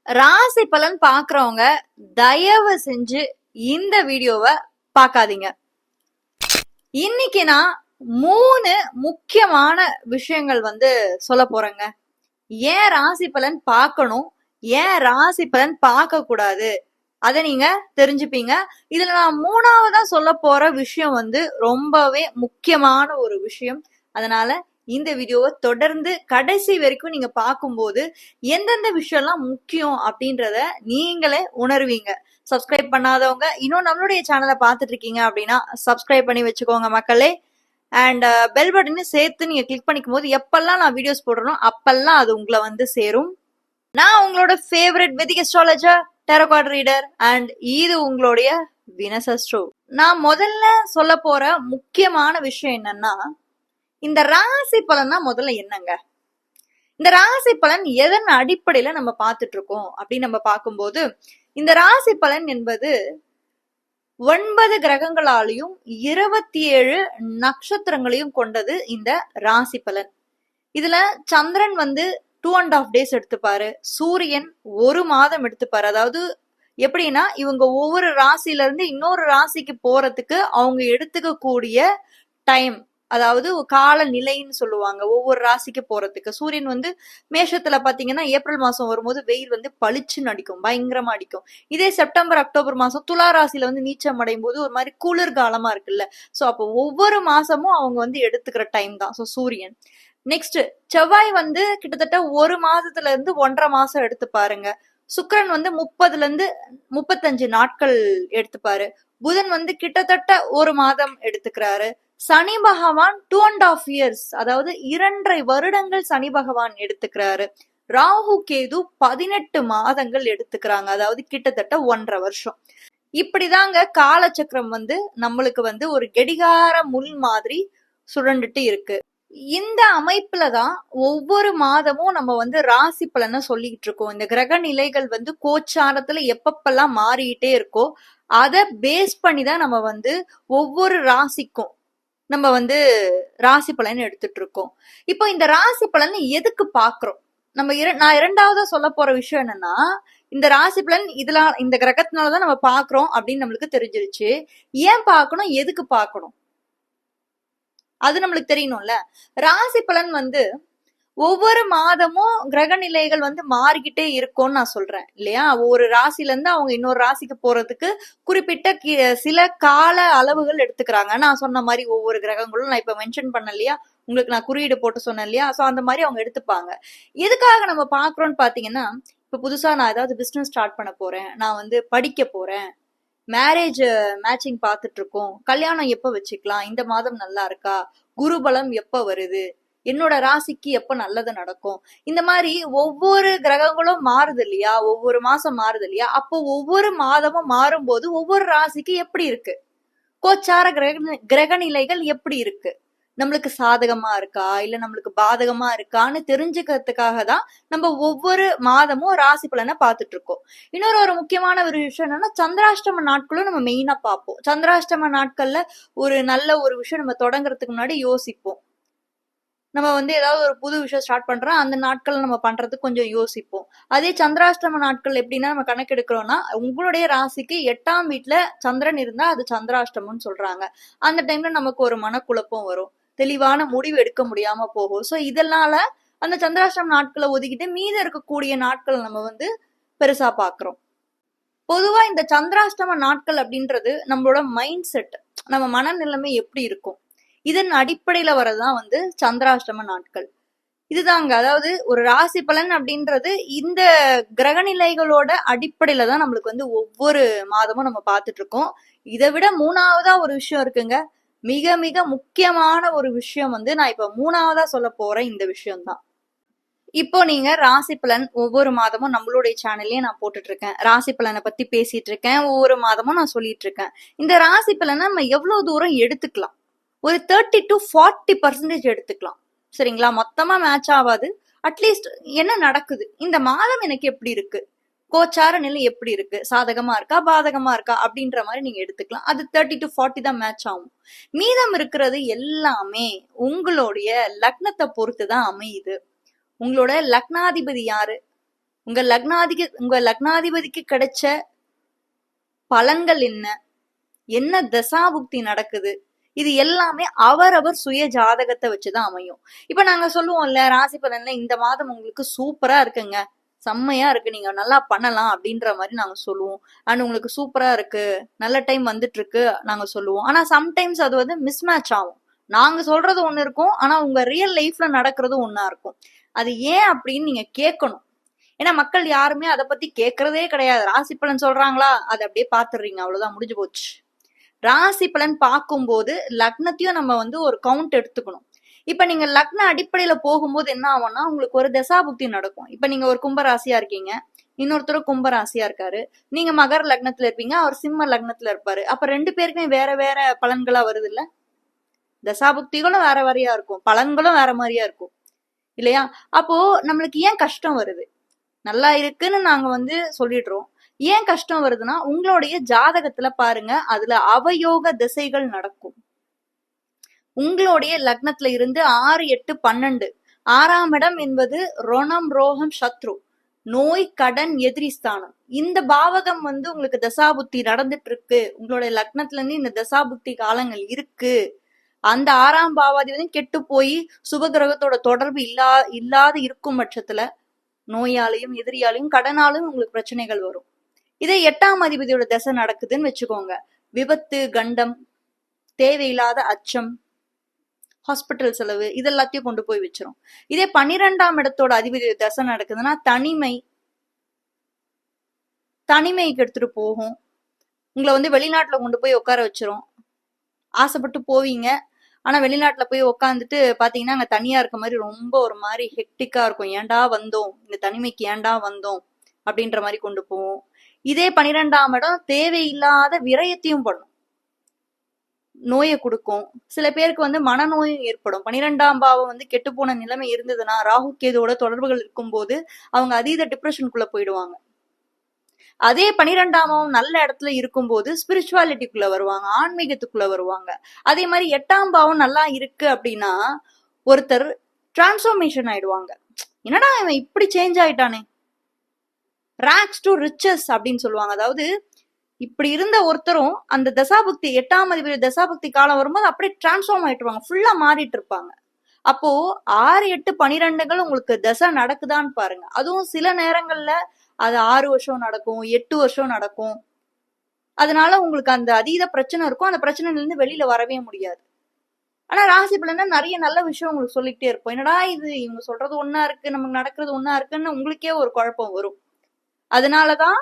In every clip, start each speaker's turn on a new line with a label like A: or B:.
A: ராசி பலன் பாக்குறவங்க தயவு செஞ்சு இந்த வீடியோவை பார்க்காதீங்க. இன்னைக்கு நான் 3 முக்கியமான விஷயங்கள் சொல்ல போறேங்க. ஏன் ராசி பலன் பார்க்கணும், ஏன் ராசி பலன் பார்க்க கூடாது, அதை நீங்க தெரிஞ்சுப்பீங்க. இதுல நான் 3வதா சொல்ல போற விஷயம் ரொம்பவே முக்கியமான ஒரு விஷயம். அதனால இந்த வீடியோவை தொடர்ந்து கடைசி வரைக்கும் நீங்க பார்க்கும்போது எந்தெந்த விஷயம்லாம் முக்கியம் அப்படின்றத நீங்களே உணர்வீங்க. சப்ஸ்கிரைப் பண்ணாதவங்க இன்னும் நம்மளுடைய சேனலை பார்த்துட்டு இருக்கீங்க அப்படின்னா சப்ஸ்கிரைப் பண்ணி வச்சுக்கோங்க மக்களே. அண்ட் பெல் பட்டனையும் சேர்த்து நீங்க கிளிக் பண்ணிக்கும் போது எப்பெல்லாம் நான் வீடியோஸ் போடுறனோ அப்பெல்லாம் அது உங்களை சேரும். நான் உங்களோட favourite Vedic astrologer, tarot card reader, and இது உங்களுடைய வினஸ் அஸ்ட்ரோ. நான் முதல்ல சொல்ல போற முக்கியமான விஷயம் என்னன்னா, இந்த ராசி பலன்னா முதல்ல என்னங்க? இந்த ராசி பலன் எதன் அடிப்படையில நம்ம பார்த்துட்டு இருக்கோம் அப்படின்னு நம்ம பார்க்கும்போது, இந்த ராசி பலன் என்பது 9 கிரகங்களாலையும் 27 நட்சத்திரங்களையும் கொண்டது இந்த ராசி பலன். இதுல சந்திரன் 2.5 days எடுத்துப்பாரு, சூரியன் 1 மாதம் எடுத்துப்பாரு. அதாவது எப்படின்னா, இவங்க ஒவ்வொரு ராசியில இருந்து இன்னொரு ராசிக்கு போறதுக்கு அவங்க எடுத்துக்க கூடிய டைம், அதாவது கால நிலைன்னு சொல்லுவாங்க. ஒவ்வொரு ராசிக்கு போறதுக்கு சூரியன் மேஷத்துல பாத்தீங்கன்னா ஏப்ரல் மாசம் வரும்போது வெயில் பளிச்சுன்னு அடிக்கும், பயங்கரமா அடிக்கும். இதே செப்டம்பர் அக்டோபர் மாசம் துலா ராசியில நீச்சம் அடையும் போது ஒரு மாதிரி குளிர்காலமா இருக்குல்ல. சோ அப்போ ஒவ்வொரு மாசமும் அவங்க எடுத்துக்கிற டைம் தான். சோ சூரியன். நெக்ஸ்ட் செவ்வாய் கிட்டத்தட்ட 1 மாதத்துல இருந்து 1.5 மாசம் எடுத்து பாருங்க. சுக்கிரன் 30ல இருந்து 35 நாட்கள் எடுத்துப்பாரு. புதன் கிட்டத்தட்ட 1 மாதம் எடுத்துக்கிறாரு. சனி பகவான் 2.5 years, அதாவது 2.5 வருடங்கள் சனி பகவான் எடுத்துக்கிறாரு. ராகு கேது 18 மாதங்கள் எடுத்துக்கிறாங்க, அதாவது கிட்டத்தட்ட 1.5 வருஷம். இப்படிதாங்க காலச்சக்கரம் நம்மளுக்கு ஒரு கெடிகார முள் மாதிரி சுழண்டுட்டு இருக்கு. இந்த அமைப்புலதான் ஒவ்வொரு மாதமும் நம்ம ராசி பலனை சொல்லிட்டு இருக்கோம். இந்த கிரக நிலைகள் கோச்சாரத்துல எப்பப்பெல்லாம் மாறிட்டே இருக்கோ அதை பேஸ் பண்ணிதான் நம்ம ஒவ்வொரு ராசிக்கும் நம்ம ராசி பலன் எடுத்துட்டு இருக்கோம். இப்போ இந்த ராசி பலன் எதுக்கு பாக்குறோம்? நான் 2வதா சொல்ல போற விஷயம் என்னன்னா, இந்த ராசி பலன் இந்த கிரகத்தினாலதான் நம்ம பாக்குறோம் அப்படின்னு நம்மளுக்கு தெரிஞ்சிருச்சு. ஏன் பார்க்கணும், எதுக்கு பார்க்கணும், அது நம்மளுக்கு தெரியணும்ல. ராசி பலன் ஒவ்வொரு மாதமும் கிரக நிலைகள் மாறிக்கிட்டே இருக்கும்னு நான் சொல்றேன் இல்லையா. ஒவ்வொரு ராசில இருந்து அவங்க இன்னொரு ராசிக்கு போறதுக்கு குறிப்பிட்ட சில கால அளவுகள் எடுத்துக்கிறாங்க. நான் சொன்ன மாதிரி ஒவ்வொரு கிரகங்களும் நான் இப்ப மென்ஷன் பண்ண இல்லையா, உங்களுக்கு நான் குறியீடு போட்டு சொன்னேன் இல்லையா. சோ அந்த மாதிரி அவங்க எடுத்துப்பாங்க. எதுக்காக நம்ம பாக்குறோம்னு பாத்தீங்கன்னா, இப்ப புதுசா நான் ஏதாவது பிசினஸ் ஸ்டார்ட் பண்ண போறேன், நான் படிக்க போறேன், மேரேஜ் மேட்சிங் பார்த்துட்டு இருக்கோம், கல்யாணம் எப்ப வச்சுக்கலாம், இந்த மாதம் நல்லா இருக்கா, குருபலம் எப்ப வருது, என்னோட ராசிக்கு எப்ப நல்லது நடக்கும், இந்த மாதிரி ஒவ்வொரு கிரகங்களும் மாறுது இல்லையா, ஒவ்வொரு மாசம் மாறுது இல்லையா. அப்போ ஒவ்வொரு மாதமும் மாறும்போது ஒவ்வொரு ராசிக்கு எப்படி இருக்கு, கோச்சார கிரக நிலைகள் எப்படி இருக்கு, நம்மளுக்கு சாதகமா இருக்கா இல்ல நம்மளுக்கு பாதகமா இருக்கான்னு தெரிஞ்சுக்கிறதுக்காக தான் நம்ம ஒவ்வொரு மாதமும் ராசி பலனை பார்த்துட்டு இருக்கோம். இன்னொரு முக்கியமான ஒரு விஷயம் என்னன்னா, சந்திராஷ்டம நாட்களும் நம்ம மெயினா பார்ப்போம். சந்திராஷ்டம நாட்கள்ல ஒரு நல்ல ஒரு விஷயம் நம்ம தொடங்குறதுக்கு முன்னாடி யோசிப்போம். நம்ம ஏதாவது ஒரு புது விஷயம் ஸ்டார்ட் பண்றோம், அந்த நாட்கள் நம்ம பண்றதுக்கு கொஞ்சம் யோசிப்போம். அதே சந்திராஷ்டம நாட்கள் எப்படின்னா, நம்ம கணக்கெடுக்கிறோம்னா உங்களுடைய ராசிக்கு 8ஆம் வீட்டுல சந்திரன் இருந்தா அது சந்திராஷ்டமம்னு சொல்றாங்க. அந்த டைம்ல நமக்கு ஒரு மனக்குழப்பம் வரும், தெளிவான முடிவு எடுக்க முடியாம போகும். சோ இதனால அந்த சந்திராஷ்டம நாட்களை ஒதுக்கிட்டு மீத இருக்கக்கூடிய நாட்கள் நம்ம பெருசா பாக்குறோம். பொதுவா இந்த சந்திராஷ்டம நாட்கள் அப்படின்றது நம்மளோட மைண்ட் செட், நம்ம மனநிலைமை எப்படி இருக்கும், இதன் அடிப்படையில வரதான் சந்திராஷ்டம நாட்கள். இதுதாங்க, அதாவது ஒரு ராசி பலன் அப்படின்றது இந்த கிரகநிலைகளோட அடிப்படையில தான் நம்மளுக்கு ஒவ்வொரு மாதமும் நம்ம பார்த்துட்டு இருக்கோம். இதை விட 3வதா ஒரு விஷயம் இருக்குங்க, மிக மிக முக்கியமான ஒரு விஷயம் நான் இப்ப 3வதா சொல்ல போறேன். இந்த விஷயம் தான், இப்போ நீங்க ராசி பலன் ஒவ்வொரு மாதமும் நம்மளுடைய சேனல்லயே நான் போட்டுட்டு இருக்கேன், ராசி பலனை பத்தி பேசிட்டு இருக்கேன், ஒவ்வொரு மாதமும் நான் சொல்லிட்டு இருக்கேன். இந்த ராசி பலனை நம்ம எவ்வளவு தூரம் எடுத்துக்கலாம், ஒரு 30 to 40% எடுத்துக்கலாம், சரிங்களா. மொத்தமா மேட்ச் ஆகாது, அட்லீஸ்ட் என்ன நடக்குது, இந்த மாதம் எனக்கு எப்படி இருக்கு, கோச்சார நிலை எப்படி இருக்கு, சாதகமா இருக்கா பாதகமா இருக்கா அப்படின்ற மாதிரி நீங்க எடுத்துக்கலாம். அது 30 to 40 தான் மேட்ச் ஆகும். மீதம் இருக்கிறது எல்லாமே உங்களுடைய லக்னத்தை பொறுத்துதான் அமையுது. உங்களோட லக்னாதிபதி யாரு, உங்க லக்னாதிபதிக்கு கிடைச்ச பலன்கள் என்ன, என்ன தசாபுக்தி நடக்குது, இது எல்லாமே அவரவர் சுய ஜாதகத்தை வச்சுதான் அமையும். இப்ப நாங்க சொல்லுவோம்ல, ராசி பலன்ல இந்த மாதம் உங்களுக்கு சூப்பரா இருக்குங்க, செம்மையா இருக்கு, நீங்க நல்லா பண்ணலாம் அப்படின்ற மாதிரி நாங்க சொல்லுவோம். அண்ட் உங்களுக்கு சூப்பரா இருக்கு, நல்ல டைம் வந்துட்டு இருக்கு நாங்க சொல்லுவோம். ஆனா சம்டைம்ஸ் அது வந்து மிஸ்மேட்ச் ஆகும். நாங்க சொல்றது ஒண்ணு இருக்கும், ஆனா உங்க ரியல் லைஃப்ல நடக்கிறது ஒண்ணா இருக்கும். அது ஏன் அப்படின்னு நீங்க கேட்கணும். ஏன்னா மக்கள் யாருமே அதை பத்தி கேட்கறதே கிடையாது. ராசி பலன் சொல்றாங்களா, அதை அப்படியே பாத்துடுறீங்க, அவ்வளவுதான், முடிஞ்சு போச்சு. ராசி பலன் பார்க்கும்போது லக்னத்தையும் நம்ம வந்து ஒரு கவுண்ட் எடுத்துக்கணும். இப்ப நீங்க லக்ன அடிப்படையில போகும்போது என்ன ஆகும்னா, உங்களுக்கு ஒரு தசாபுக்தி நடக்கும். இப்ப நீங்க ஒரு கும்ப ராசியா இருக்கீங்க, இன்னொருத்தரும் கும்ப ராசியா இருக்காரு, நீங்க மகர லக்னத்துல இருப்பீங்க, அவர் சிம்ம லக்னத்துல இருப்பாரு. அப்ப ரெண்டு பேருக்குமே வேற வேற பலன்களா வருது இல்ல, தசாபுக்திகளும் வேற வேறையா இருக்கும், பலன்களும் வேற மாதிரியா இருக்கும் இல்லையா? அப்போ நம்மளுக்கு ஏன் கஷ்டம் வருது? நல்லா இருக்குன்னு நாங்க வந்து சொல்லிடுறோம். ஏன் கஷ்டம் வருதுன்னா, உங்களுடைய ஜாதகத்துல பாருங்க, அதுல அவயோக திசைகள் நடக்கும். உங்களுடைய லக்னத்துல இருந்து 6, 8, 12, 6ஆம் இடம் என்பது ரோணம், ரோகம், சத்ரு, நோய், கடன், எதிரி ஸ்தானம். இந்த பாவகம் வந்து உங்களுக்கு தசாபுக்தி நடந்துட்டு இருக்கு, உங்களுடைய லக்னத்துல இருந்து இந்த தசாபுக்தி காலங்கள் இருக்கு, அந்த 6ஆம் பாவாதிபதி கெட்டு போய் சுபகிரகத்தோட தொடர்பு இல்லாத இருக்கும் பட்சத்துல நோயாலையும் எதிரியாலையும் கடனாலும் உங்களுக்கு பிரச்சனைகள் வரும். இதே 8ஆம் அதிபதியோட தசை நடக்குதுன்னு வச்சுக்கோங்க, விபத்து, கண்டம், தேவையில்லாத அச்சம், ஹாஸ்பிட்டல் செலவு, இதெல்லாத்தையும் கொண்டு போய் வச்சிரும். இதே 12ஆம் இடத்தோட அதிபதி தசை நடக்குதுன்னா தனிமைக்கு எடுத்துட்டு போகும், உங்களை வந்து வெளிநாட்டுல கொண்டு போய் உட்கார வச்சிரும். ஆசைப்பட்டு போவீங்க, ஆனா வெளிநாட்டுல போய் உட்காந்துட்டு பாத்தீங்கன்னா அங்க தனியா இருக்க மாதிரி ரொம்ப ஒரு மாதிரி ஹெக்டிக்கா இருக்கும். ஏன்டா வந்தோம், இந்த தனிமைக்கு ஏன்டா வந்தோம் அப்படின்ற மாதிரி கொண்டு போவோம். இதே 12ஆம் இடம் தேவையில்லாத விரயத்தையும் பண்ணும், நோயை கொடுக்கும். சில பேருக்கு வந்து மனநோயும் ஏற்படும். 12ஆம் பாவம் வந்து கெட்டு போன நிலைமை இருந்ததுன்னா, ராகு கேதுவோட தொடர்புகள் இருக்கும் போது அவங்க அதீத டிப்ரெஷனுக்குள்ள போயிடுவாங்க. அதே 12ஆம் பாவம் நல்ல இடத்துல இருக்கும்போது ஸ்பிரிச்சுவாலிட்டிக்குள்ள வருவாங்க, ஆன்மீகத்துக்குள்ள வருவாங்க. அதே மாதிரி 8ஆம் பாவம் நல்லா இருக்கு அப்படின்னா ஒருத்தர் டிரான்ஸ்ஃபர்மேஷன் ஆயிடுவாங்க. என்னடா இவன் இப்படி சேஞ்ச் ஆயிட்டானே, ராக்ஸ் டு ரிச்சஸ் அப்படின்னு சொல்லுவாங்க. அதாவது இப்படி இருந்த ஒருத்தரும் அந்த தசாபுக்தி 8ஆம் அதிபதி தசாபுக்தி காலம் வரும்போது அப்படியே டிரான்ஸ்ஃபார்ம் ஆயிட்டுருவாங்க, ஃபுல்லா மாறிட்டு இருப்பாங்க. அப்போ 6, 8, 12 உங்களுக்கு தசை நடக்குதான்னு பாருங்க. அதுவும் சில நேரங்கள்ல அது 6 வருஷம் நடக்கும், 8 வருஷம் நடக்கும். அதனால உங்களுக்கு அந்த அதீத பிரச்சனை இருக்கும், அந்த பிரச்சனைல இருந்து வெளியில வரவே முடியாது. ஆனா ராசி பலன்னா நிறைய நல்ல விஷயம் உங்களுக்கு சொல்லிக்கிட்டே இருப்போம். என்னடா இது, இவங்க சொல்றது ஒன்னா இருக்கு, நமக்கு நடக்கிறது ஒன்னா இருக்குன்னு உங்களுக்கே ஒரு குழப்பம் வரும். அதனாலதான்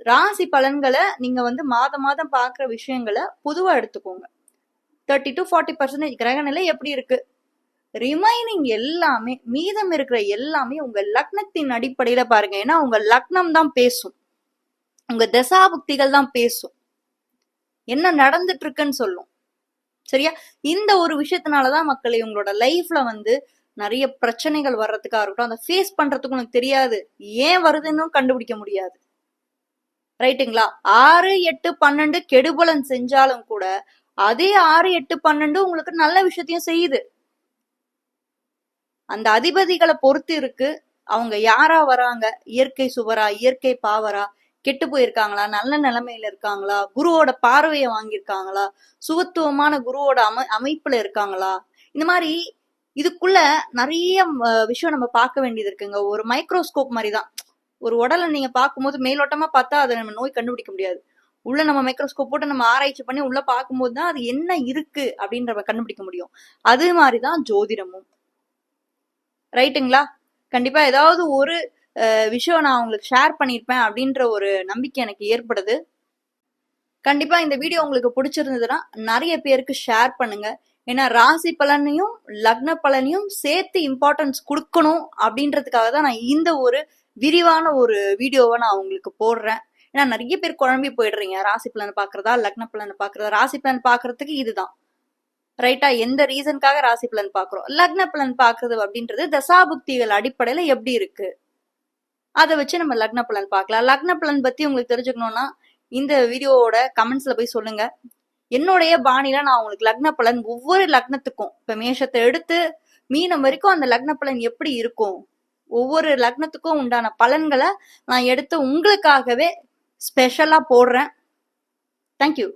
A: ராசி பலன்களை நீங்க வந்து மாதம் பாக்குற விஷயங்களை பொதுவா எடுத்துக்கோங்க. 30 to 40% கிரகநிலை எப்படி இருக்கு, ரிமைனிங் எல்லாமே, மீதம் இருக்கிற எல்லாமே உங்க லக்னத்தின் அடிப்படையில பாருங்க. ஏன்னா உங்க லக்னம் தான் பேசும், உங்க தசாபுக்திகள் தான் பேசும், என்ன நடந்துட்டு இருக்குன்னு சொல்லும். சரியா? இந்த ஒரு விஷயத்தினாலதான் மக்களை உங்களோட லைஃப்ல வந்து நிறைய பிரச்சனைகள் வர்றதுக்கா இருக்கட்டும், அதை ஃபேஸ் பண்றதுக்கு உனக்கு தெரியாது, ஏன் வருதுன்னு கண்டுபிடிக்க முடியாது. ரைட்டுங்களா? 6, 8, 12 கெடுபலன் செஞ்சாலும் கூட அதே 6, 8, 12 உங்களுக்கு நல்ல விஷயத்தையும் செய்யுது. அந்த அதிபதிகளை பொறுத்து இருக்கு அவங்க யாரா வராங்க, இயற்கை சுவரா, இயற்கை பாவரா, கெட்டு போயிருக்காங்களா, நல்ல நிலைமையில இருக்காங்களா, குருவோட பார்வையை வாங்கியிருக்காங்களா, சுகத்துவமான குருவோட அமைப்புல இருக்காங்களா, இந்த மாதிரி இதுக்குள்ள நிறைய விஷயம் நம்ம பார்க்க வேண்டியது இருக்குங்க. ஒரு மைக்ரோஸ்கோப் மாதிரிதான். ஒரு உடலை நீங்க பார்க்கும்போது மேலோட்டமா பார்த்தா அதை நம்ம நோய் கண்டுபிடிக்க முடியாது. உள்ள நம்ம மைக்ரோஸ்கோப் போட்டு நம்ம ஆராய்ச்சி பண்ணி உள்ள பார்க்கும்போது தான் அது என்ன இருக்கு அப்படின்ற கண்டுபிடிக்க முடியும். அது மாதிரிதான் ஜோதிடமும். ரைட்டுங்களா? கண்டிப்பா ஏதாவது ஒரு விஷயம் நான் உங்களுக்கு ஷேர் பண்ணியிருப்பேன் அப்படின்ற ஒரு நம்பிக்கை எனக்கு ஏற்படுது. கண்டிப்பா இந்த வீடியோ உங்களுக்கு பிடிச்சிருந்ததுன்னா நிறைய பேருக்கு ஷேர் பண்ணுங்க. ஏன்னா ராசி பலனையும் லக்ன பலனையும் சேர்த்து இம்பார்ட்டன்ஸ் கொடுக்கணும் அப்படின்றதுக்காக தான் நான் இந்த ஒரு விரிவான ஒரு வீடியோவை நான் உங்களுக்கு போடுறேன். ஏன்னா நிறைய பேர் குழம்பி போயிடுறீங்க, ராசி பலன் பாக்குறதா லக்ன பலன் பாக்குறதா. ராசி பலன் பாக்குறதுக்கு இதுதான் ரைட்டா, எந்த ரீசனுக்காக ராசி பலன் பாக்குறோம். லக்ன பலன் பாக்குறது அப்படின்றது தசாபுக்திகள் அடிப்படையில எப்படி இருக்கு அதை வச்சு நம்ம லக்ன பலன் பார்க்கலாம். லக்ன பலன் பத்தி உங்களுக்கு தெரிஞ்சுக்கணும்னா இந்த வீடியோவோட கமெண்ட்ஸ்ல போய் சொல்லுங்க. என்னுடைய பாணியில நான் உங்களுக்கு லக்ன பலன் ஒவ்வொரு லக்னத்துக்கும், இப்ப மேஷத்தை எடுத்து மீனம் வரைக்கும் அந்த லக்ன பலன் எப்படி இருக்கும் ஒவ்வொரு லக்னத்துக்கும் உண்டான பலன்களை நான் எடுத்து உங்களுக்காகவே ஸ்பெஷலா போடுறேன். தேங்க்யூ.